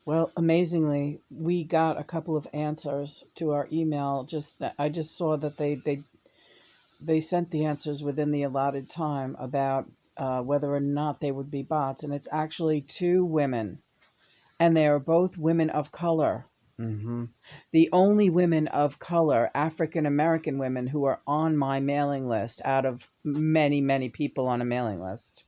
Well, amazingly, we got a couple of answers to our email. I just saw that they sent the answers within the allotted time about whether or not they would be bots, and it's actually two women, and they are both women of color. The only women of color, African American women, who are on my mailing list out of many, many people on a mailing list,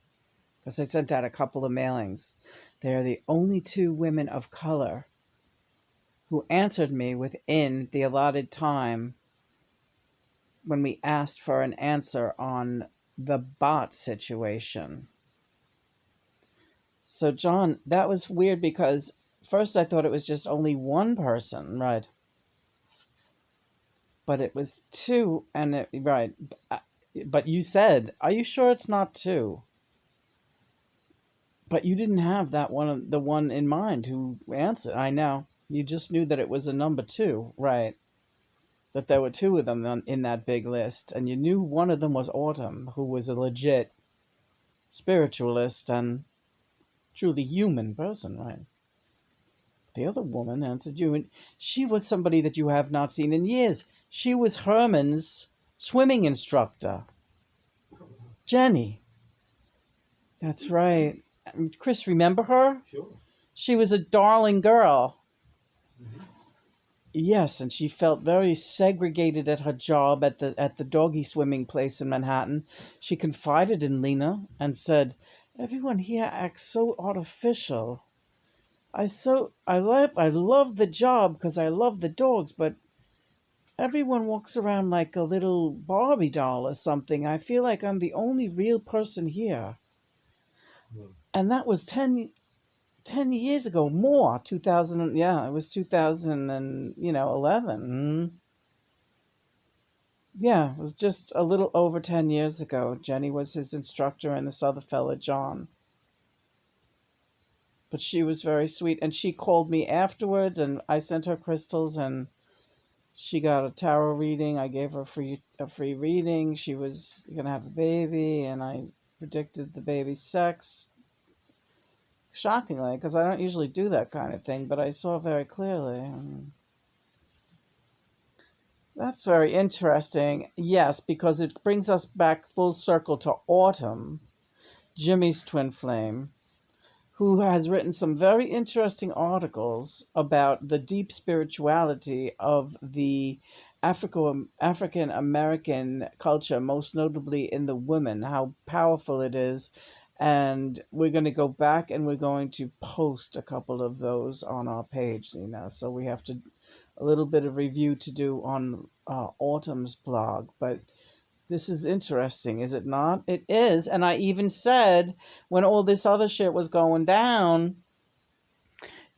because I sent out a couple of mailings. They are the only two women of color who answered me within the allotted time when we asked for an answer on the bot situation. So, John, that was weird because first I thought it was just only one person, right? But it was two, right. But you said, are you sure it's not two? But you didn't have the one in mind who answered. I know. You just knew that it was a number two, right? That there were two of them in that big list, and you knew one of them was Autumn, who was a legit spiritualist and truly human person, right? The other woman answered you, and she was somebody that you have not seen in years. She was Herman's swimming instructor, Jenny. That's right. Chris, remember her? Sure. She was a darling girl. Mm-hmm. Yes, and she felt very segregated at her job at the doggy swimming place in Manhattan. She confided in Lena and said, "Everyone here acts so artificial. I love the job because I love the dogs, but everyone walks around like a little Barbie doll or something. I feel like I'm the only real person here." Mm. And that was 10 years ago, more, 2000, yeah, it was 2000 and, 11. Yeah, it was just a little over 10 years ago. Jenny was his instructor and this other fella, John. But she was very sweet, and she called me afterwards, and I sent her crystals, and she got a tarot reading. I gave her a free reading. She was going to have a baby, and I predicted the baby's sex. Shockingly, because I don't usually do that kind of thing, but I saw very clearly. That's very interesting. Yes, because it brings us back full circle to Autumn, Jimmy's twin flame, who has written some very interesting articles about the deep spirituality of the African American culture, most notably in the women, how powerful it is. And we're going to go back and we're going to post a couple of those on our page, So we have a little bit of review to do on Autumn's blog, but this is interesting, is it not? It is. And I even said when all this other shit was going down,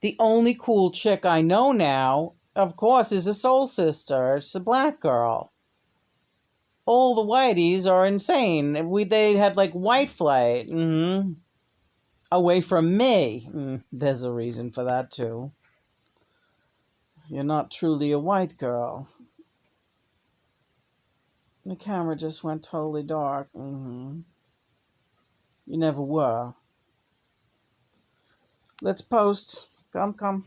the only cool chick I know now, of course, is a soul sister. It's a black girl. All the whiteys are insane. They had like white flight. Away from me. There's a reason for that too. You're not truly a white girl. The camera just went totally dark. You never were. Let's post. Come.